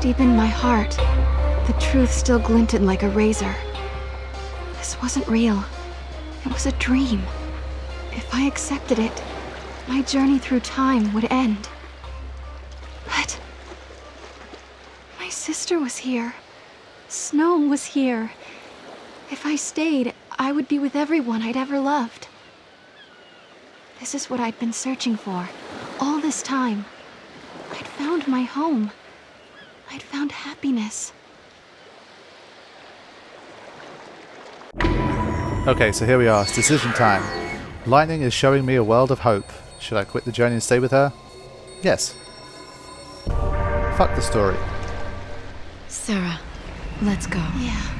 Deep in my heart, the truth still glinted like a razor. This wasn't real. It was a dream. If I accepted it, my journey through time would end. But my sister was here. Snow was here. If I stayed, I would be with everyone I'd ever loved. This is what I'd been searching for all this time. I'd found my home. I'd found happiness. Okay, so here we are. It's decision time. Lightning is showing me a world of hope. Should I quit the journey and stay with her? Yes. Fuck the story. Sarah, let's go. Yeah.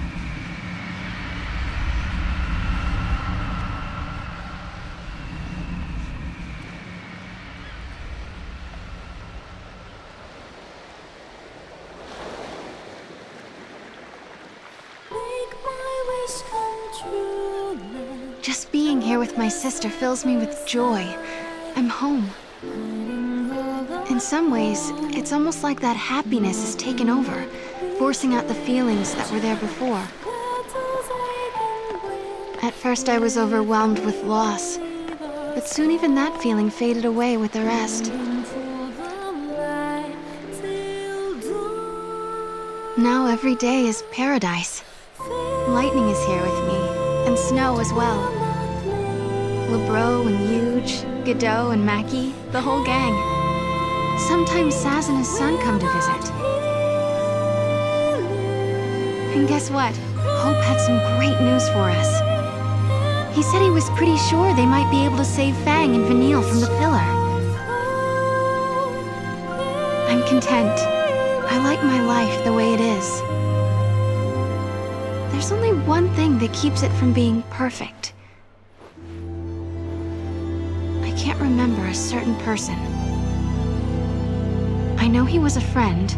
Just being here with my sister fills me with joy. I'm home. In some ways, it's almost like that happiness has taken over, forcing out the feelings that were there before. At first I was overwhelmed with loss, but soon even that feeling faded away with the rest. Now every day is paradise. Lightning is here with me, and Snow as well. Lebro and Huge, Godot and Mackie, the whole gang. Sometimes Saz and his son come to visit. And guess what? Hope had some great news for us. He said he was pretty sure they might be able to save Fang and Vanille from the pillar. I'm content. I like my life the way it is. There's only one thing that keeps it from being perfect. I can't remember a certain person. I know he was a friend.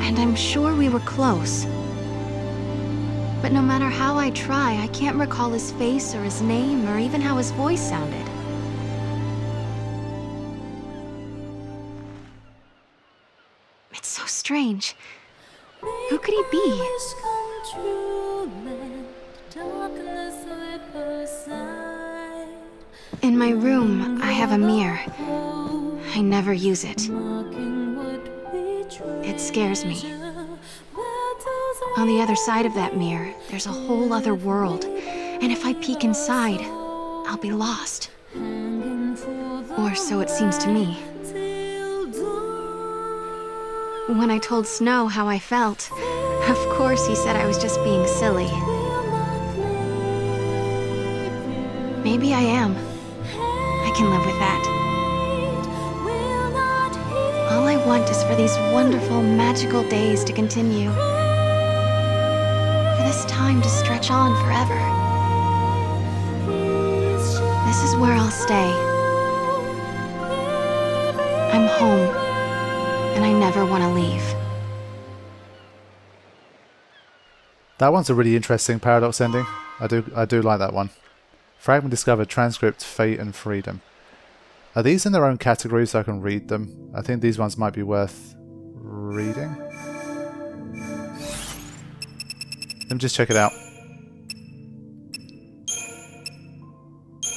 And I'm sure we were close. But no matter how I try, I can't recall his face or his name or even how his voice sounded. It's so strange. Who could he be? In my room, I have a mirror. I never use it. It scares me. On the other side of that mirror, there's a whole other world. And if I peek inside, I'll be lost. Or so it seems to me. When I told Snow how I felt, of course he said I was just being silly. Maybe I am. I can live with that. All I want is for these wonderful, magical days to continue. For this time to stretch on forever. This is where I'll stay. I'm home, and I never want to leave. That one's a really interesting paradox ending. I do like that one. Fragment discovered, transcript, fate and freedom. Are these in their own category so I can read them? I think these ones might be worth reading. Let me just check it out.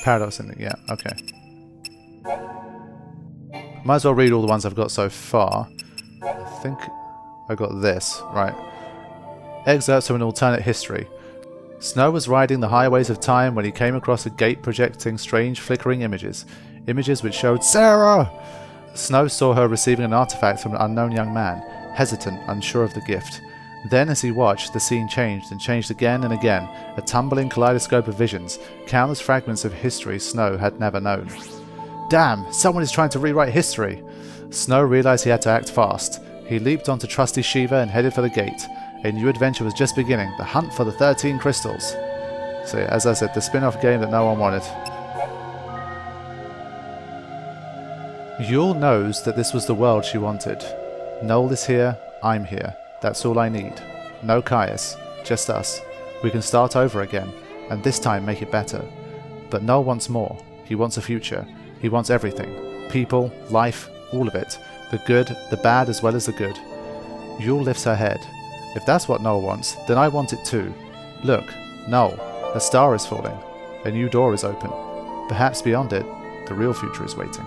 Paradox ending, yeah, okay. Might as well read all the ones I've got so far. I think I got this, right. Excerpts from an alternate history. Snow was riding the highways of time when he came across a gate projecting strange flickering images. Images which showed Sarah! Snow saw her receiving an artifact from an unknown young man, hesitant, unsure of the gift. Then as he watched, the scene changed and changed again and again, a tumbling kaleidoscope of visions, countless fragments of history Snow had never known. Damn! Someone is trying to rewrite history! Snow realized he had to act fast. He leaped onto trusty Shiva and headed for the gate. A new adventure was just beginning, the hunt for the 13 crystals. So yeah, as I said, the spin-off game that no one wanted. Yule knows that this was the world she wanted. Noel is here, I'm here. That's all I need. No Caius, just us. We can start over again, and this time make it better. But Noel wants more. He wants a future. He wants everything. People, life, all of it. The good, the bad as well as the good. Yule lifts her head. If that's what Noel wants, then I want it too. Look, Noel, a star is falling. A new door is open. Perhaps beyond it, the real future is waiting.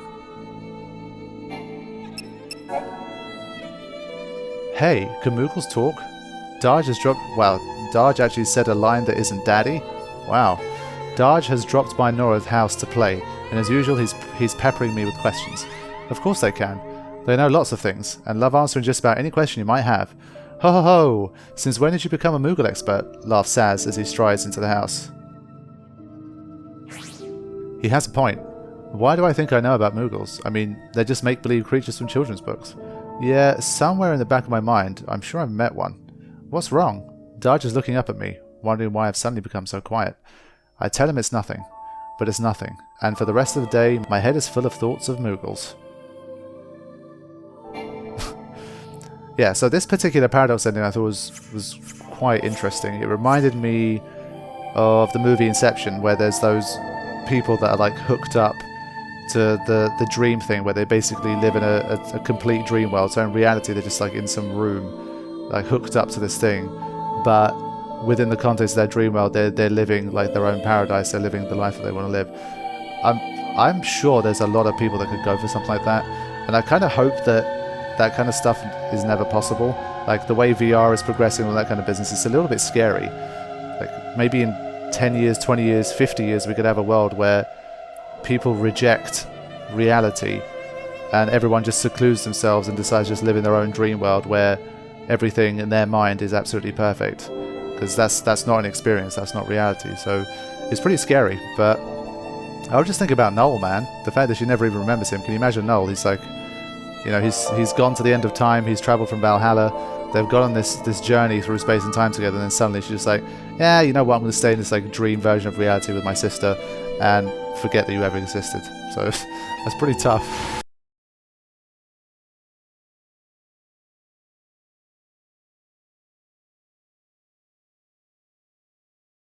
Hey, can Moogles talk? Darge has dropped... Wow, Darge actually said a line that isn't daddy? Wow. Darge has dropped by Nora's house to play, and as usual he's peppering me with questions. Of course they can. They know lots of things, and love answering just about any question you might have. Ho ho ho! Since when did you become a Moogle expert? Laughs Saz as he strides into the house. He has a point. Why do I think I know about Moogles? I mean, they're just make-believe creatures from children's books. Yeah, somewhere in the back of my mind, I'm sure I've met one. What's wrong? Darge is looking up at me, wondering why I've suddenly become so quiet. I tell him it's nothing, but it's nothing, and for the rest of the day, my head is full of thoughts of Moogles. Yeah, so this particular paradox ending I thought was quite interesting. It reminded me of the movie Inception, where there's those people that are like hooked up to the dream thing, where they basically live in a complete dream world. So in reality, they're just like in some room, like hooked up to this thing, but within the context of their dream world, they're living like their own paradise. They're living the life that they want to live. I'm sure there's a lot of people that could go for something like that, and I kind of hope that kind of stuff is never possible. Like the way VR is progressing, all that kind of business, it's a little bit scary. Like maybe in 10 years, 20 years, 50 years, we could have a world where people reject reality and everyone just secludes themselves and decides to just live in their own dream world where everything in their mind is absolutely perfect. Because that's not an experience, that's not reality. So it's pretty scary. But I would just think about Noel, man. The fact that she never even remembers him. Can you imagine Noel? He's like, you know, he's gone to the end of time, he's travelled from Valhalla, they've gone on this journey through space and time together, and then suddenly she's just like, yeah, you know what, I'm going to stay in this like dream version of reality with my sister and forget that you ever existed. So that's pretty tough.